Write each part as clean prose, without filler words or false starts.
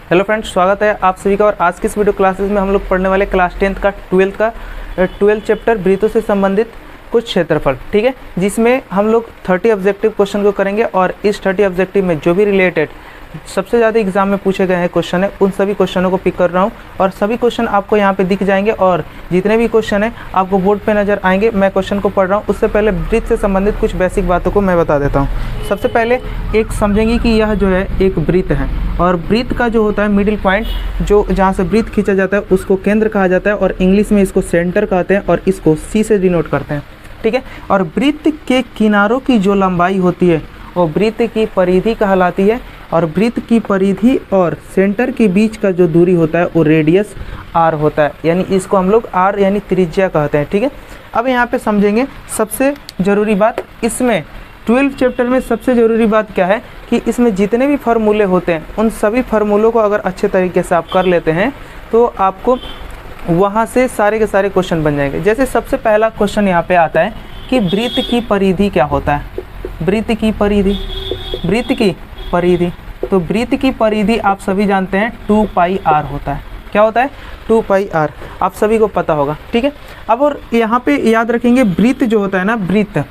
Hello friends, स्वागत है आप सभी का। और आज की इस वीडियो क्लासेस में हम लोग पढ़ने वाले क्लास 10th का 12th चैप्टर वृत्तों से संबंधित कुछ क्षेत्रफल, ठीक है, जिसमें हम लोग 30 ऑब्जेक्टिव क्वेश्चन को करेंगे। और इस 30 ऑब्जेक्टिव में जो भी रिलेटेड सबसे ज़्यादा एग्जाम में पूछे गए हैं क्वेश्चन है, उन सभी क्वेश्चनों को पिक कर रहा हूँ। और सभी क्वेश्चन आपको यहाँ पे दिख जाएंगे और जितने भी क्वेश्चन हैं आपको बोर्ड पे नज़र आएंगे। मैं क्वेश्चन को पढ़ रहा हूँ, उससे पहले वृत्त से संबंधित कुछ बेसिक बातों को मैं बता देता हूँ। सबसे पहले एक समझेंगे कि यह जो है एक वृत्त है, और वृत्त का जो होता है मिडिल पॉइंट, जो जहाँ से वृत्त खींचा जाता है उसको केंद्र कहा जाता है, और इंग्लिश में इसको सेंटर कहते हैं, और इसको सी से डिनोट करते हैं, ठीक है। और वृत्त के किनारों की जो लंबाई होती है वो वृत्त की परिधि कहलाती है, और वृत्त की परिधि और सेंटर के बीच का जो दूरी होता है वो रेडियस आर होता है, यानी इसको हम लोग आर यानी त्रिज्या कहते हैं, ठीक है। अब यहाँ पे समझेंगे सबसे ज़रूरी बात, इसमें 12 चैप्टर में सबसे ज़रूरी बात क्या है कि इसमें जितने भी फार्मूले होते हैं उन सभी फार्मूलों को अगर अच्छे तरीके से आप कर लेते हैं तो आपको वहाँ से सारे के सारे क्वेश्चन बन जाएंगे। जैसे सबसे पहला क्वेश्चन यहाँ पे आता है कि वृत्त की परिधि क्या होता है। वृत्त की परिधि, वृत्त की परिधि, तो वृत्त की परिधि आप सभी जानते हैं 2 पाई आर होता है। क्या होता है? 2 पाई आर, आप सभी को पता होगा, ठीक है। अब और यहाँ पे याद रखेंगे वृत्त जो होता है ना, वृत्त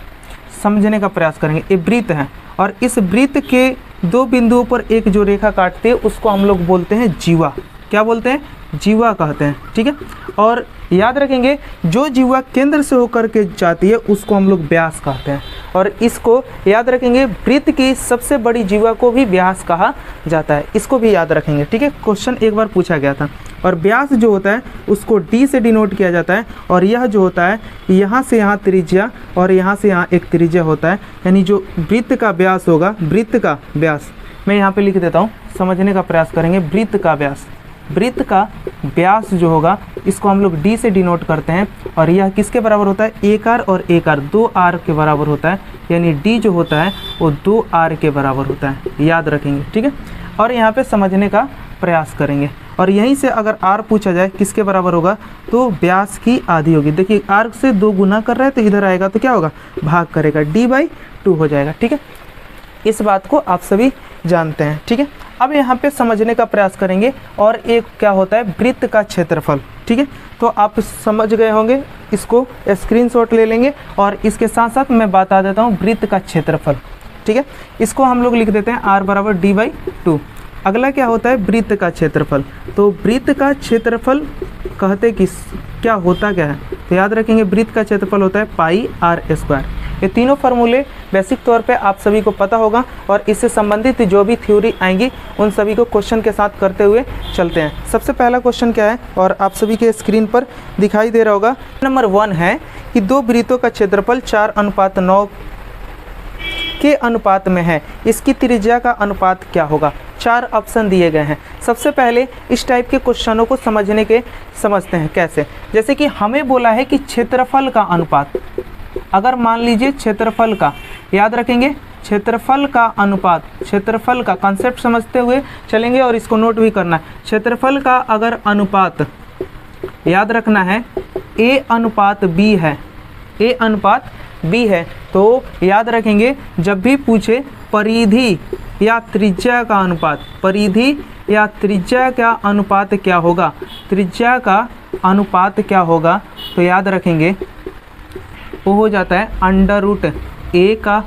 समझने का प्रयास करेंगे। ये वृत्त है, और इस वृत्त के दो बिंदुओं पर एक जो रेखा काटते हैं उसको हम लोग बोलते हैं जीवा। क्या बोलते हैं? जीवा कहते हैं, ठीक है। और याद रखेंगे जो जीवा केंद्र से होकर के जाती है उसको हम लोग व्यास कहते हैं, और इसको याद रखेंगे वृत्त की सबसे बड़ी जीवा को भी व्यास कहा जाता है, इसको भी याद रखेंगे, ठीक है। क्वेश्चन एक बार पूछा गया था। और व्यास जो होता है उसको डी से डिनोट किया जाता है, और यह जो होता है यहाँ से यहाँ त्रिज्या और यहाँ से यहाँ एक त्रिज्या होता है, यानी जो वृत्त का व्यास होगा, वृत्त का व्यास मैं यहाँ पे लिख देता हूँ, समझने का प्रयास करेंगे। वृत्त का व्यास, वृत्त का व्यास जो होगा इसको हम लोग डी से डिनोट करते हैं, और यह किसके बराबर होता है? एक आर और एक आर, 2 आर के बराबर होता है, यानी डी जो होता है वो 2 आर के बराबर होता है, याद रखेंगे, ठीक है। और यहाँ पे समझने का प्रयास करेंगे, और यहीं से अगर आर पूछा जाए किसके बराबर होगा तो व्यास की आधी होगी। देखिए आर से 2 गुना कर रहा है तो इधर आएगा तो क्या होगा? भाग करेगा, d/2 हो जाएगा, ठीक है। इस बात को आप सभी जानते हैं, ठीक है। अब यहाँ पे समझने का प्रयास करेंगे, और एक क्या होता है? वृत्त का क्षेत्रफल, ठीक है। तो आप समझ गए होंगे, इसको स्क्रीनशॉट ले लेंगे, और इसके साथ साथ मैं बता देता हूँ वृत्त का क्षेत्रफल, ठीक है। इसको हम लोग लिख देते हैं r बराबर d/2। अगला क्या होता है? वृत्त का क्षेत्रफल। तो वृत्त का क्षेत्रफल कहते कि क्या होता क्या है? तो याद रखेंगे वृत्त का क्षेत्रफल होता है पाई आर स्क्वायर। ये तीनों फार्मूले बेसिक तौर पे आप सभी को पता होगा, और इससे संबंधित जो भी थ्योरी आएंगी उन सभी को क्वेश्चन के साथ करते हुए चलते हैं। सबसे पहला क्वेश्चन क्या है, और आप सभी के स्क्रीन पर दिखाई दे रहा होगा। नंबर 1 है कि दो वृत्तों का क्षेत्रफल 4:9 के अनुपात में है, इसकी त्रिज्या का अनुपात क्या होगा? 4 ऑप्शन दिए गए हैं। सबसे पहले इस टाइप के क्वेश्चनों को समझते हैं कैसे। जैसे कि हमें बोला है कि क्षेत्रफल का अनुपात, अगर मान लीजिए क्षेत्रफल का, याद रखेंगे क्षेत्रफल का अनुपात, क्षेत्रफल का कॉन्सेप्ट समझते हुए चलेंगे, और इसको नोट भी करना है। क्षेत्रफल का अगर अनुपात याद रखना है A/B है, A/B है, तो याद रखेंगे जब भी पूछे परिधि या त्रिज्या का अनुपात, परिधि या त्रिज्या का अनुपात क्या होगा, त्रिज्या का अनुपात क्या होगा, तो याद रखेंगे वो हो जाता है √A का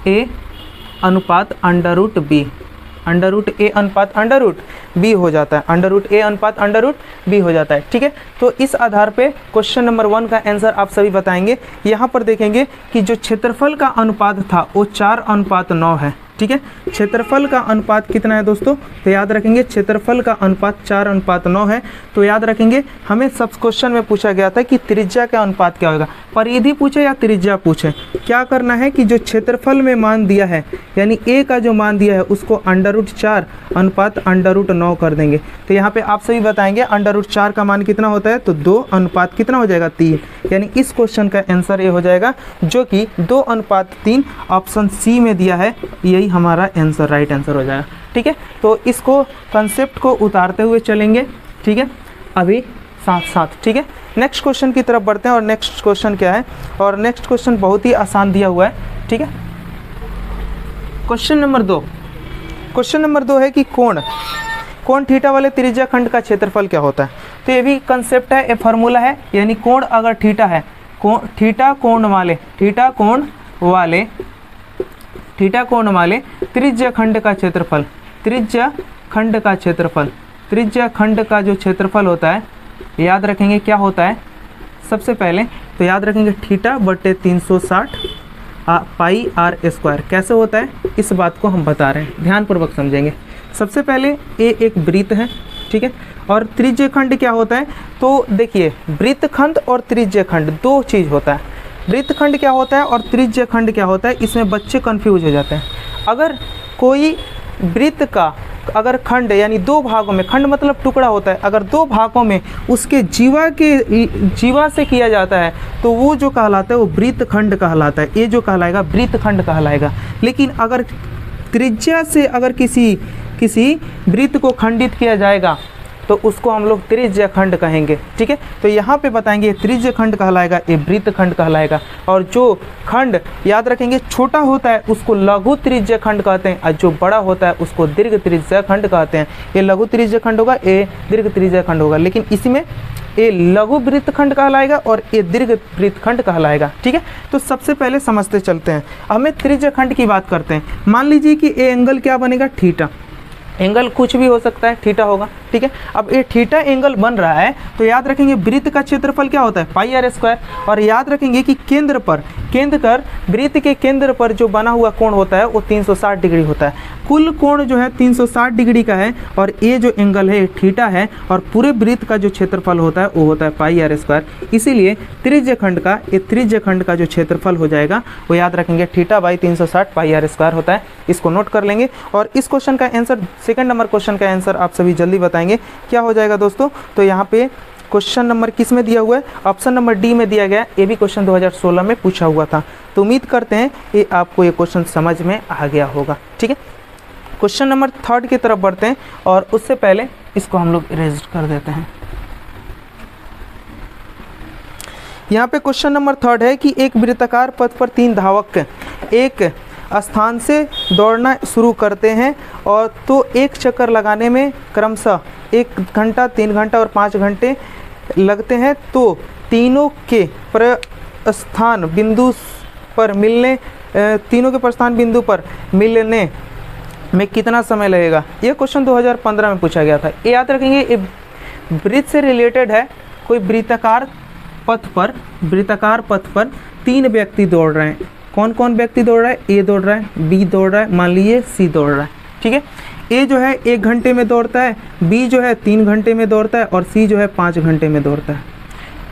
A अनुपात √B, √A अनुपात √B हो जाता है, √A अनुपात √B हो जाता है, ठीक है। तो इस आधार पे क्वेश्चन नंबर 1 का आंसर आप सभी बताएंगे। यहाँ पर देखेंगे कि जो क्षेत्रफल का अनुपात था वो 4:9 है, ठीक है। क्षेत्रफल का अनुपात कितना है दोस्तों? तो याद रखेंगे क्षेत्रफल का अनुपात 4:9 है। तो याद रखेंगे हमें सब क्वेश्चन में पूछा गया था कि त्रिज्या का अनुपात क्या होगा, परिधि पूछे या त्रिज्या पूछे, क्या करना है कि जो क्षेत्रफल में मान दिया है, यानी a का जो मान दिया है उसको √4 अनुपात √9 कर देंगे। तो यहाँ पे आप सभी बताएंगे √4 का मान कितना होता है, तो 2 अनुपात कितना हो जाएगा? 3, यानी इस क्वेश्चन का आंसर ये हो जाएगा, जो कि 2:3 ऑप्शन सी में दिया है, यही हमारा आंसर, राइट आंसर हो जाएगा, ठीक है। तो इसको कंसेप्ट को उतारते हुए चलेंगे, ठीक है, अभी साथ साथ, ठीक है। नेक्स्ट क्वेश्चन की तरफ बढ़ते हैं, और नेक्स्ट क्वेश्चन क्या है, और नेक्स्ट क्वेश्चन बहुत ही आसान दिया हुआ है, ठीक है। क्वेश्चन नंबर 2 है कि कोण कोण थीटा वाले त्रिज्या खंड का क्षेत्रफल क्या होता है। तो ये भी कंसेप्ट है, ये फार्मूला है, यानी कोण अगर थीटा है, थीटा कोण वाले त्रिज्या खंड का क्षेत्रफल, त्रिज्या खंड का जो क्षेत्रफल होता है, याद रखेंगे क्या होता है। सबसे पहले तो याद रखेंगे थीटा बटे 360 पाई आर स्क्वायर। कैसे होता है इस बात को हम बता रहे हैं, ध्यानपूर्वक समझेंगे। सबसे पहले ये एक वृत्त है, ठीक है, और त्रिज्यखंड क्या होता है। तो देखिए वृत्तखंड और त्रिज्यखंड दो चीज़ होता है। वृत्तखंड क्या होता है और त्रिज्यखंड क्या होता है, इसमें बच्चे कंफ्यूज हो जाते हैं। अगर कोई वृत्त का अगर खंड यानी दो भागों में, खंड मतलब टुकड़ा होता है, अगर दो भागों में उसके जीवा से किया जाता है तो वो जो कहलाता है वो वृत्तखंड कहलाता है। ये जो कहलाएगा वृत्तखंड कहलाएगा। लेकिन अगर त्रिज्या से अगर किसी वृत्त को खंडित किया जाएगा तो उसको हम लोग त्रिज्यखंड कहेंगे, ठीक है। तो यहाँ पे बताएंगे त्रिज्यखंड कहलाएगा, ये वृत्तखंड कहलाएगा। और जो खंड याद रखेंगे छोटा होता है उसको लघु त्रिज्यखंड कहते हैं, और जो बड़ा होता है उसको दीर्घ त्रिज्यखंड कहते हैं। ये लघु त्रिज्यखंड होगा, ये दीर्घ त्रिज्यखंड होगा, लेकिन इसमें ये लघु वृत्तखंड कहलाएगा और ये दीर्घ वृत्तखंड कहलाएगा, ठीक है। तो सबसे पहले समझते चलते हैं, हमें त्रिज्यखंड की बात करते हैं। मान लीजिए कि ये एंगल क्या बनेगा, थीटा। एंगल कुछ भी हो सकता है, थीटा होगा, ठीक है। अब ये थीटा एंगल बन रहा है तो याद रखेंगे वृत्त का क्षेत्रफल क्या होता है, पाई आर स्क्वायर। और याद रखेंगे कि वृत्त के केंद्र पर जो बना हुआ कोण होता है वो 360 डिग्री होता है। कुल कोण जो है 360 डिग्री का है, और ये जो एंगल है थीटा है, और पूरे वृत्त का जो क्षेत्रफल होता है वो होता है पाई आर स्क्वायर। इसीलिए त्रिज्यखंड का जो क्षेत्रफल हो जाएगा वो याद रखेंगे theta by 360 pi r square होता है। इसको नोट कर लेंगे। और इस क्वेश्चन का आंसर, सेकंड नंबर क्वेश्चन का आंसर आप सभी जल्दी बताएंगे क्या हो जाएगा दोस्तों। तो यहाँ पे क्वेश्चन नंबर किस में दिया हुआ है, ऑप्शन नंबर डी में दिया गया है। ये भी क्वेश्चन 2016 में पूछा हुआ था। तो उम्मीद करते हैं ये आपको ये क्वेश्चन समझ में आ गया होगा, ठीक है। क्वेश्चन नंबर 3 की तरफ बढ़ते हैं, और उससे पहले इसको हम लोग इरेज कर देते हैं। यहाँ पे क्वेश्चन नंबर 3 है कि एक वृत्ताकार पथ पर 3 धावक एक स्थान से दौड़ना शुरू करते हैं, और तो एक चक्कर लगाने में क्रमशः 1 घंटा, 3 घंटा और 5 घंटे लगते हैं। तो तीनों के प्रस्थान बिंदु पर मिलने में कितना समय लगेगा। ये क्वेश्चन 2015 में पूछा गया था। ये याद रखेंगे, ये वृत्त से रिलेटेड है। कोई वृत्ताकार पथ पर 3 व्यक्ति दौड़ रहे हैं। कौन कौन व्यक्ति दौड़ रहा है, ए दौड़ रहा है, बी दौड़ रहा है, मान लीजिए सी दौड़ रहा है, ठीक है। ए जो है 1 घंटे में दौड़ता है, बी जो है 3 घंटे में दौड़ता है, और सी जो है 5 घंटे में दौड़ता है।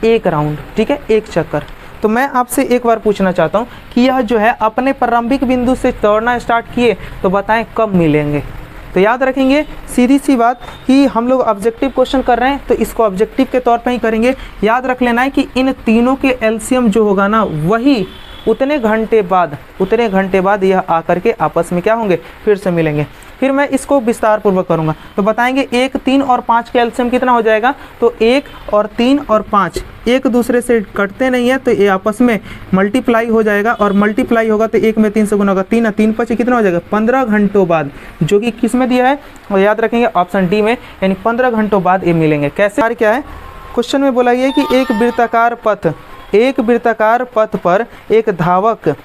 एक राउंड, ठीक है, एक चक्कर। तो मैं आपसे एक बार पूछना चाहता हूँ कि यह जो है अपने प्रारंभिक बिंदु से दौड़ना स्टार्ट किए तो बताएं कब मिलेंगे। तो याद रखेंगे सीधी सी बात कि हम लोग ऑब्जेक्टिव क्वेश्चन कर रहे हैं तो इसको ऑब्जेक्टिव के तौर पर ही करेंगे। याद रख लेना है कि इन तीनों के एलसीएम जो होगा ना, वही उतने घंटे बाद यह आकर के आपस में क्या होंगे, फिर से मिलेंगे। फिर मैं इसको विस्तार पूर्वक करूंगा तो बताएंगे 1, 3 और 5 का एलसीएम कितना हो जाएगा। तो 1 और 3 और 5 एक दूसरे से कटते नहीं है, तो ये आपस में मल्टीप्लाई हो जाएगा, और मल्टीप्लाई होगा तो 1 में 3 से गुना होगा, 3 और 3 5 कितना हो जाएगा, 15 घंटों बाद, जो कि किस में दिया है, और याद रखेंगे ऑप्शन डी में, यानी 15 घंटों बाद ये मिलेंगे। कैसे, क्या है क्वेश्चन में बोला गया है कि एक वृत्ताकार पथ पर एक धावक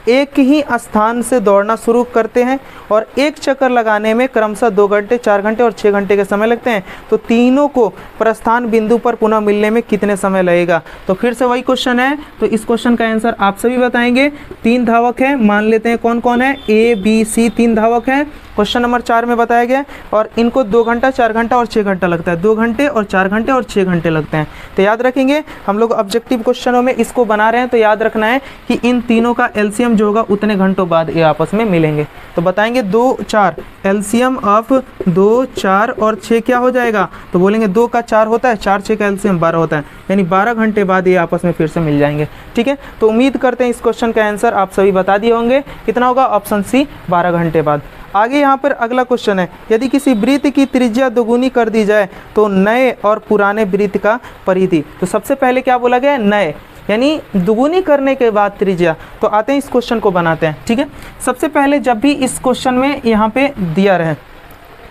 एक ही स्थान से दौड़ना शुरू करते हैं, और एक चक्कर लगाने में क्रमशः 2 घंटे, 4 घंटे और 6 घंटे के समय लगते हैं। तो तीनों को प्रस्थान बिंदु पर पुनः मिलने में कितने समय लगेगा। तो फिर से वही क्वेश्चन है, तो इस क्वेश्चन का आंसर आप सभी बताएंगे। 3 धावक हैं, मान लेते हैं कौन कौन है, ए बी सी 3 धावक हैं। क्वेश्चन नंबर 4 में बताया गया, और इनको 2 घंटा, 4 घंटा और 6 घंटा लगता है। 2 घंटे और 4 घंटे और 6 घंटे लगते हैं। तो याद रखेंगे, हम लोग ऑब्जेक्टिव क्वेश्चनों में इसको बना रहे हैं, तो याद रखना है कि इन तीनों का एलसीएम जो होगा उतने घंटों बाद ये आपस में मिलेंगे। तो बताएंगे 2, 4, एलसीएम ऑफ 2, 4 और 6 क्या हो जाएगा। तो बोलेंगे 2 का 4 होता है, 4 6 का एलसीएम 12 होता है, यानी 12 घंटे बाद ये आपस में फिर से मिल जाएंगे, ठीक है। तो उम्मीद करते हैं इस क्वेश्चन का आंसर आप सभी बता दिए होंगे। कितना होगा, ऑप्शन सी, 12 घंटे बाद। आगे यहाँ पर अगला क्वेश्चन है, यदि किसी वृत्त की त्रिज्या दोगुनी कर दी जाए तो नए और पुराने वृत्त का परिधि। तो सबसे पहले क्या बोला गया है, नए, यानी दुगुनी करने के बाद त्रिज्या। तो आते हैं इस क्वेश्चन को बनाते हैं, ठीक है। सबसे पहले जब भी इस क्वेश्चन में यहाँ पे दिया रहे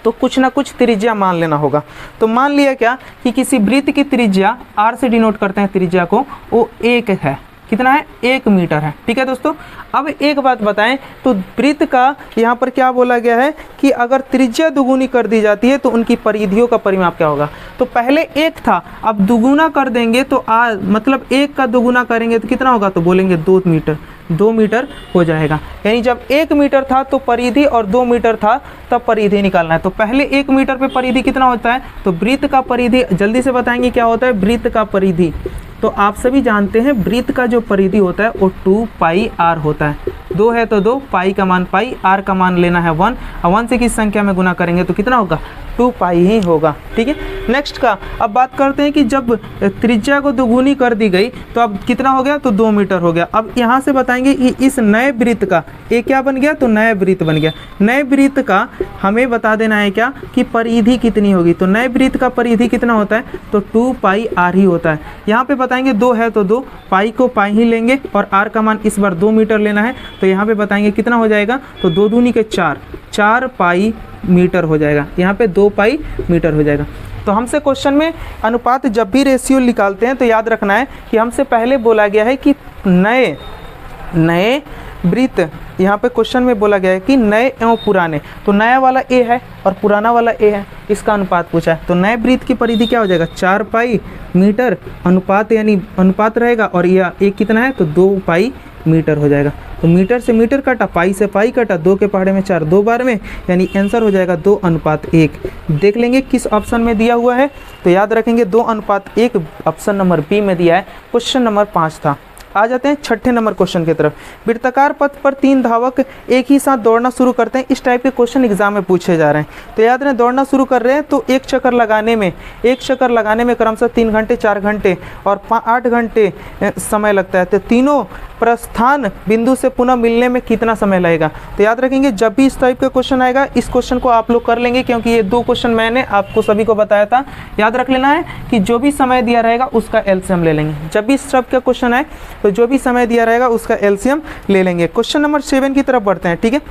तो कुछ ना कुछ त्रिज्या मान लेना होगा। तो मान लिया क्या कि किसी वृत्त की त्रिज्या r से डिनोट करते हैं त्रिज्या को, वो 1 है। कितना है? 1 मीटर है। ठीक है दोस्तों, अब एक बात बताएं, तो वृत्त का यहाँ पर क्या बोला गया है कि अगर त्रिज्या दुगुनी कर दी जाती है तो उनकी परिधियों का परिमाप क्या होगा। तो पहले 1 था, अब दुगुना कर देंगे तो मतलब 1 का दुगुना करेंगे तो कितना होगा, तो बोलेंगे 2 मीटर, 2 मीटर हो जाएगा। यानी जब 1 मीटर था तो परिधि और 2 मीटर था तब परिधि निकालना है। तो पहले 1 मीटर पे परिधि कितना होता है, तो वृत्त का परिधि जल्दी से बताएंगे क्या होता है, वृत्त का परिधि। तो आप सभी जानते हैं वृत्त का जो परिधि होता है वो 2 पाई r होता है। 2 है तो 2, पाई का मान पाई, r का मान लेना है 1, और 1 से किस संख्या में गुना करेंगे तो कितना होगा, 2 पाई ही होगा। ठीक है, नेक्स्ट का अब बात करते हैं कि जब त्रिज्या को दोगुनी कर दी गई तो अब कितना हो गया, तो 2 मीटर हो गया। अब यहाँ से बताएंगे कि इस नए वृत्त का ये क्या बन गया, तो नया वृत्त बन गया। नए वृत्त का हमें बता देना है क्या कि परिधि कितनी होगी। तो नए वृत्त का परिधि कितना होता है, तो 2 पाई r ही होता है। यहाँ पे बताएंगे 2 है तो 2, पाई को पाई ही लेंगे और r का मान इस बार 2 मीटर लेना है। तो यहाँ पे बताएंगे कितना हो जाएगा, तो 2 दूनी के 4, 4 पाई मीटर हो जाएगा। यहाँ पे 2 पाई मीटर हो जाएगा। तो हमसे क्वेश्चन में अनुपात जब भी रेशियो निकालते हैं तो याद रखना है कि हमसे पहले बोला गया है कि नए वृत्त, यहाँ पे क्वेश्चन में बोला गया है कि नए एवं पुराने, तो नया वाला a है और पुराना वाला a है, इसका अनुपात पूछा है। तो नए वृत्त की परिधि क्या हो जाएगा, 4 पाई मीटर, अनुपात यानी अनुपात रहेगा, और यह a कितना है, तो 2 पाई मीटर हो जाएगा। तो मीटर से मीटर कटा, पाई से पाई कटा, 2 के पहाड़े में 4 2 बार में, यानी आंसर हो जाएगा 2:1। देख लेंगे किस ऑप्शन में दिया हुआ है, तो याद रखेंगे 2:1 ऑप्शन नंबर बी में दिया है। क्वेश्चन नंबर 5 था। आ जाते हैं छठे नंबर क्वेश्चन की तरफ। वृत्ताकार पथ पर 3 धावक एक ही साथ दौड़ना शुरू करते हैं। इस टाइप के क्वेश्चन एग्जाम में पूछे जा रहे हैं। तो याद रखें, दौड़ना शुरू कर रहे हैं तो एक चक्कर लगाने में क्रमशः 3 घंटे 4 घंटे और 8 घंटे समय लगता है। तो तीनों प्रस्थान बिंदु से पुनः मिलने में कितना समय लगेगा। तो याद रखेंगे जब भी इस टाइप का क्वेश्चन आएगा इस क्वेश्चन को आप लोग कर लेंगे, क्योंकि ये 2 क्वेश्चन मैंने आपको सभी को बताया था। याद रख लेना है कि जो भी समय दिया रहेगा उसका एलसीएम ले लेंगे। जब भी इस टाइप का क्वेश्चन आए तो जो भी समय दिया रहेगा उसका एलसीएम ले लेंगे। क्वेश्चन नंबर 7 की तरफ बढ़ते हैं। ठीक है,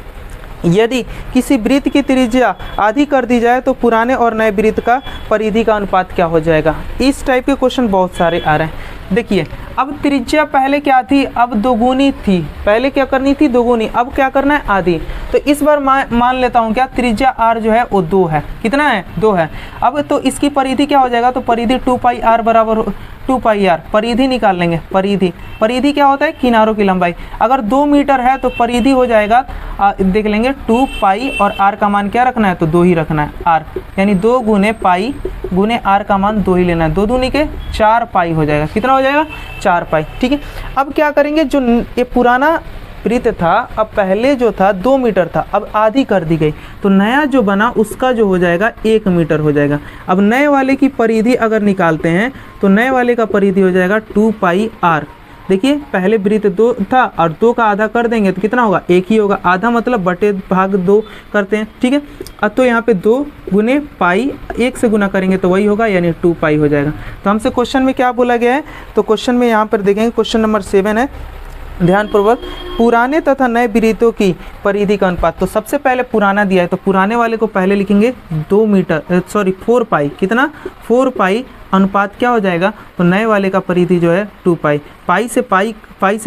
यदि किसी वृत्त की त्रिज्या आधी कर दी जाए तो पुराने और नए वृत्त का परिधि का अनुपात क्या हो जाएगा। इस टाइप के क्वेश्चन बहुत सारे आ रहे हैं। देखिए, अब त्रिज्या पहले क्या थी, अब दोगुनी थी। पहले क्या करनी थी, दोगुनी, अब क्या करना है, आधी। तो इस बार मान लेता हूँ क्या, त्रिज्या r जो है वो 2 है। कितना है, 2 है। अब तो इसकी परिधि क्या हो जाएगा, तो परिधि 2 पाई r बराबर 2 पाई r, परिधि निकाल लेंगे। परिधि क्या होता है, किनारों की लंबाई। अगर 2 मीटर है तो परिधि हो जाएगा, देख लेंगे 2 पाई, और r का मान क्या रखना है, तो 2 ही रखना है, r, यानी 2 गुने पाई गुने r का मान 2 ही लेना है। 2 दूनी के 4 पाई हो जाएगा। कितना हो जाएगा, 4 पाई। ठीक है, अब क्या करेंगे, जो ये पुराना वृत्त था, अब पहले जो था 2 मीटर था, अब आधी कर दी गई, तो नया जो बना उसका जो हो जाएगा 1 मीटर हो जाएगा। अब नए वाले की परिधि अगर निकालते हैं तो नए वाले का परिधि हो जाएगा 2 पाई r। देखिए, पहले वृत्त 2 था और 2 का आधा कर देंगे तो कितना होगा, 1 ही होगा। आधा मतलब बटे भाग 2 करते हैं। ठीक है, अब तो यहाँ पे 2 गुने पाई, 1 से गुना करेंगे तो वही होगा, यानी 2 पाई हो जाएगा। तो हमसे क्वेश्चन में क्या बोला गया है, तो क्वेश्चन में यहाँ पर देखेंगे, क्वेश्चन नंबर 7 है, ध्यानपूर्वक, पुराने तथा नए वृत्तों की परिधि का अनुपात। तो सबसे पहले पुराना दिया है तो पुराने वाले को पहले लिखेंगे 4 पाई। कितना, 4 पाई, अनुपात क्या हो जाएगा, तो नए वाले का परिधि जो है 2 पाई। पाई से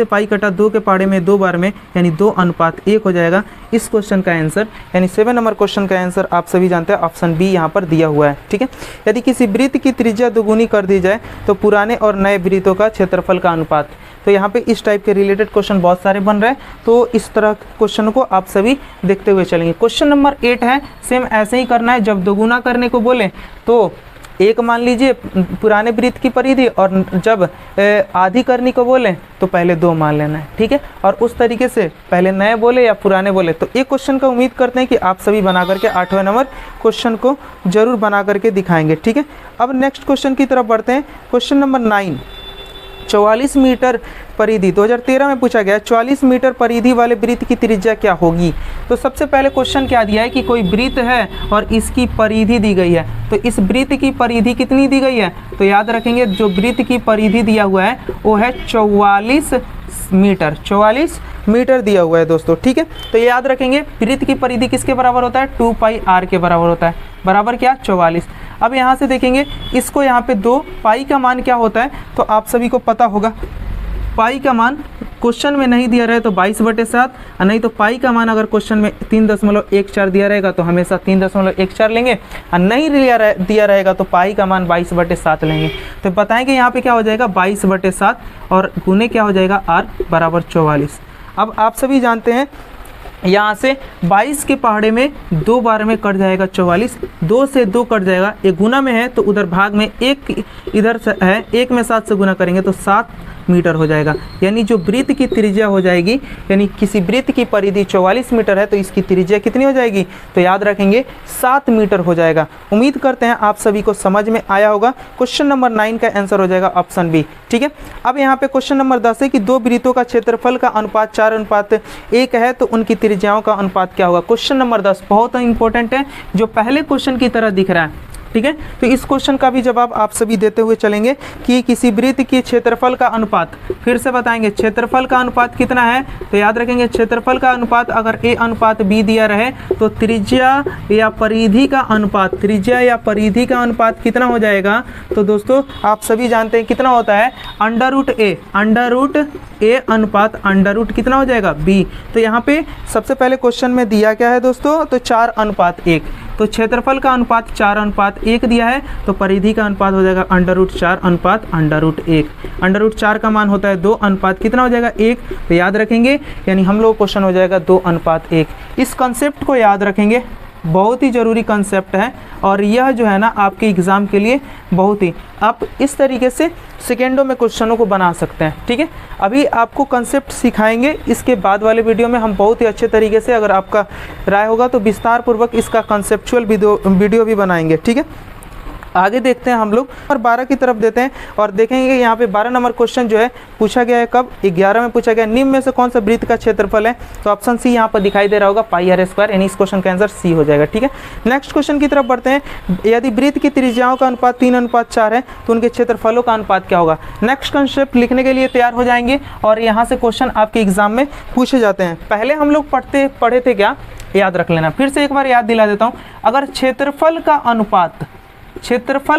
पाई कटा, 2 के पहाड़े में 2 बार में, यानी 2:1 हो जाएगा इस क्वेश्चन का आंसर। यानी 7 नंबर क्वेश्चन का आंसर आप सभी जानते हैं, ऑप्शन बी यहाँ पर दिया हुआ है। ठीक है, यदि किसी वृत्त की त्रिज्या दोगुनी कर दी जाए तो पुराने और नए वृत्तों का क्षेत्रफल का अनुपात। तो यहाँ पे इस टाइप के रिलेटेड क्वेश्चन बहुत सारे बन रहे हैं, तो इस तरह क्वेश्चन को आप सभी देखते हुए चलेंगे। क्वेश्चन नंबर 8 है, सेम ऐसे ही करना है। जब दोगुना करने को बोले तो 1 मान लीजिए पुराने वृत्त की परिधि, और जब आधी करने को बोले तो पहले 2 मान लेना है। ठीक है, और उस तरीके से पहले नए बोले या पुराने बोले। तो एक क्वेश्चन का उम्मीद करते हैं कि आप सभी बना करके 8वें नंबर क्वेश्चन को जरूर बना करके दिखाएंगे। ठीक है, अब नेक्स्ट क्वेश्चन की तरफ बढ़ते हैं। क्वेश्चन नंबर 9, 44 मीटर परिधि 2013 में पूछा गया, 44 मीटर परिधि वाले वृत्त की त्रिज्या क्या होगी। तो सबसे पहले क्वेश्चन क्या दिया है कि कोई वृत्त है और इसकी परिधि दी गई है। तो इस वृत्त की परिधि कितनी दी गई है, तो याद रखेंगे जो वृत्त की परिधि दिया हुआ है वो है 44 मीटर। 44 मीटर दिया हुआ है दोस्तों, ठीक है। तो ये याद रखेंगे, वृत्त की परिधि किसके बराबर होता है, 2 पाई r के बराबर होता है, बराबर क्या 44। अब यहाँ से देखेंगे इसको, यहाँ पे 2 पाई का मान क्या होता है, तो आप सभी को पता होगा पाई का मान क्वेश्चन में नहीं दिया रहे तो 22/7, और नहीं तो पाई का मान अगर क्वेश्चन में 3.14 दिया रहेगा तो हमेशा 3.14 लेंगे, और नहीं दिया रहेगा तो पाई का मान 22/7 लेंगे। तो बताएंगे यहाँ पे क्या हो जाएगा 22/7 और गुने क्या हो जाएगा r बराबर 44। अब आप सभी जानते हैं यहाँ से 22 के पहाड़े में 2 बार में कट जाएगा 44, 2 से 2 कट जाएगा, ये गुना में है तो उधर भाग में 1 इधर से है, 1 में 7 से गुना करेंगे तो 7 मीटर हो जाएगा। यानी जो वृत्त की त्रिज्या हो जाएगी, यानी किसी वृत्त की परिधि 44 मीटर है तो इसकी त्रिज्या कितनी हो जाएगी, तो याद रखेंगे 7 मीटर हो जाएगा। उम्मीद करते हैं आप सभी को समझ में आया होगा। क्वेश्चन नंबर 9 का आंसर हो जाएगा ऑप्शन बी, ठीक है। अब यहाँ पे क्वेश्चन नंबर 10 है कि 2 वृत्तों का क्षेत्रफल का अनुपात 4:1 है तो उनकी त्रिज्याओं का अनुपात क्या होगा। क्वेश्चन नंबर 10 बहुत इंपॉर्टेंट है, जो पहले क्वेश्चन की तरह दिख रहा है, ठीक है। तो इस क्वेश्चन का भी जवाब आप सभी देते हुए चलेंगे कि किसी वृत्त की क्षेत्रफल का अनुपात, फिर से बताएंगे क्षेत्रफल का अनुपात कितना है, तो याद रखेंगे क्षेत्रफल का अनुपात अगर a अनुपात b दिया रहे तो त्रिज्या या परिधि का अनुपात, त्रिज्या या परिधि का अनुपात कितना हो जाएगा, तो दोस्तों आप सभी जानते हैं कितना होता है √a अनुपात √ कितना हो जाएगा b। तो यहाँ पे सबसे पहले क्वेश्चन में दिया क्या है दोस्तों, तो 4:1, तो क्षेत्रफल का अनुपात 4:1 दिया है तो परिधि का अनुपात हो जाएगा √4:1। √4 का मान होता है 2 अनुपात कितना हो जाएगा 1, तो याद रखेंगे यानी हम लोग क्वेश्चन हो जाएगा 2:1। इस कंसेप्ट को याद रखेंगे, बहुत ही ज़रूरी कंसेप्ट है और यह जो है ना आपके एग्ज़ाम के लिए बहुत ही, आप इस तरीके से सेकेंडों में क्वेश्चनों को बना सकते हैं, ठीक है। अभी आपको कंसेप्ट सिखाएंगे, इसके बाद वाले वीडियो में हम बहुत ही अच्छे तरीके से, अगर आपका राय होगा तो विस्तार पूर्वक इसका कंसेप्चुअल वीडियो भी बनाएंगे, ठीक है। आगे देखते हैं हम लोग और 12 की तरफ देते हैं और देखेंगे यहाँ पे 12 नंबर क्वेश्चन जो है पूछा गया है कब, 11 में पूछा गया, निम्न में से कौन सा वृत्त का क्षेत्रफल है, तो ऑप्शन सी यहाँ पर दिखाई दे रहा होगा πr², यानी इस क्वेश्चन का आंसर सी हो जाएगा, ठीक है। नेक्स्ट क्वेश्चन की तरफ बढ़ते हैं, यदि वृत्त की त्रिज्याओं का अनुपात 3:4 है तो उनके क्षेत्रफलों का अनुपात क्या होगा। नेक्स्ट कंसेप्ट लिखने के लिए तैयार हो जाएंगे और यहाँ से क्वेश्चन आपके एग्जाम में पूछे जाते हैं। पहले हम लोग पढ़े थे क्या, याद रख लेना, फिर से एक बार याद दिला देता हूँ। अगर क्षेत्रफल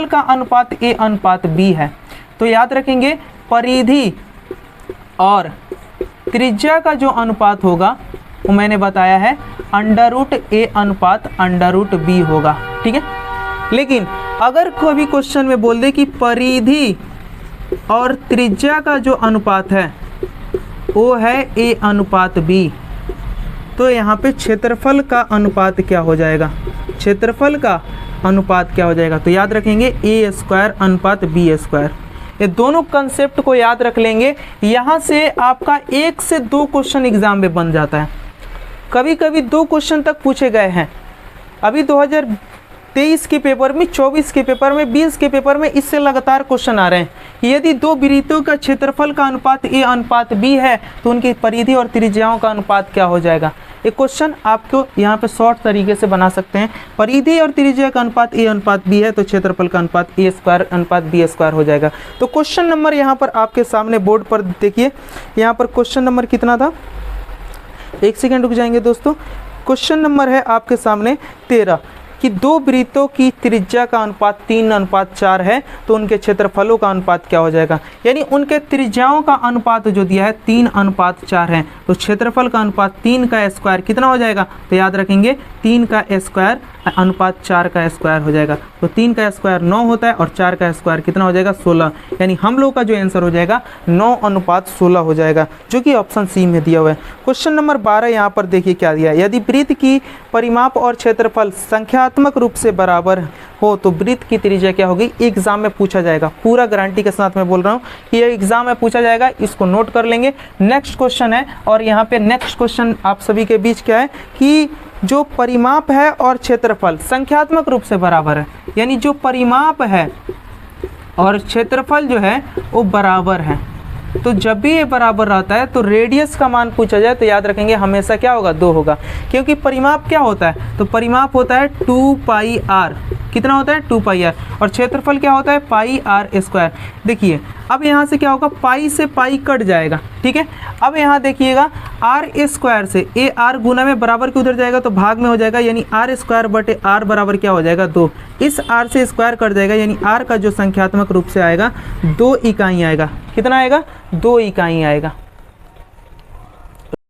का अनुपात a/b है तो याद रखेंगे परिधि और त्रिज्या का जो अनुपात होगा वो मैंने बताया है √a/√b होगा, ठीक है। लेकिन अगर कोई क्वेश्चन में बोल दे कि परिधि और त्रिज्या का जो अनुपात है वो है a/b, तो यहाँ पे क्षेत्रफल का अनुपात क्या हो जाएगा, क्षेत्रफल का अनुपात क्या हो जाएगा, तो याद रखेंगे a²/b²। ये दोनों कंसेप्ट को याद रख लेंगे, यहाँ से आपका 1 से 2 क्वेश्चन एग्जाम में बन जाता है, कभी कभी 2 क्वेश्चन तक पूछे गए हैं। अभी 2023 के पेपर में, 24 के पेपर में, 20 के पेपर में इससे लगातार क्वेश्चन आ रहे हैं। यदि 2 वृत्तों का क्षेत्रफल का अनुपात a/b है तो उनकी परिधि और त्रिज्याओं का अनुपात क्या हो जाएगा। एक क्वेश्चन आपको यहाँ पे शॉर्ट तरीके से बना सकते हैं, परिधि और त्रिज्या का अनुपात a/b है तो क्षेत्रफल का अनुपात a²/b² हो जाएगा। तो क्वेश्चन नंबर यहाँ पर आपके सामने बोर्ड पर देखिए, यहाँ पर क्वेश्चन नंबर कितना था, एक सेकेंड रुक जाएंगे दोस्तों। क्वेश्चन नंबर है आपके सामने 13 कि 2 वृत्तों की त्रिज्या का अनुपात 3:4 है तो उनके क्षेत्रफलों का अनुपात क्या हो जाएगा। यानी उनके त्रिज्याओं का अनुपात जो दिया है 3:4 है तो क्षेत्रफल का अनुपात 3 का स्क्वायर कितना हो जाएगा, तो याद रखेंगे 3 का स्क्वायर अनुपात 4 का स्क्वायर हो जाएगा। तो 3 का स्क्वायर 9 होता है और 4 का स्क्वायर कितना हो जाएगा 16, यानी हम लोग का जो आंसर हो जाएगा 9:16 हो जाएगा, जो कि ऑप्शन सी में दिया हुआ है। क्वेश्चन नंबर 12 यहाँ पर देखिए क्या दिया है, यदि वृत्त की परिमाप और क्षेत्रफल संख्यात्मक रूप से बराबर हो तो वृत्त की त्रिज्या क्या होगी। एग्जाम में पूछा जाएगा, पूरा गारंटी के साथ मैं बोल रहा हूँ कि ये एग्जाम में पूछा जाएगा, इसको नोट कर लेंगे। नेक्स्ट क्वेश्चन है और यहाँ पे नेक्स्ट क्वेश्चन आप सभी के बीच क्या है कि जो परिमाप है और क्षेत्रफल संख्यात्मक रूप से बराबर है, यानी जो परिमाप है और क्षेत्रफल जो है वो बराबर है, तो जब भी ये बराबर रहता है तो रेडियस का मान पूछा जाए तो याद रखेंगे हमेशा क्या होगा 2 होगा, क्योंकि परिमाप क्या होता है, तो परिमाप होता है 2 पाई r कितना होता है 2 पाई आर, और क्षेत्रफल क्या होता है पाई आर स्क्वायर। देखिए अब यहाँ से क्या होगा, पाई से पाई कट जाएगा, ठीक है। अब यहाँ देखिएगा आर स्क्वायर से ए आर गुना में बराबर के उधर जाएगा तो भाग में हो जाएगा, यानी आर स्क्वायर बटे आर बराबर क्या हो जाएगा 2। इस आर से स्क्वायर कट जाएगा, यानी आर का जो संख्यात्मक रूप से आएगा 2 इकाई आएगा। कितना आएगा 2 इकाई आएगा।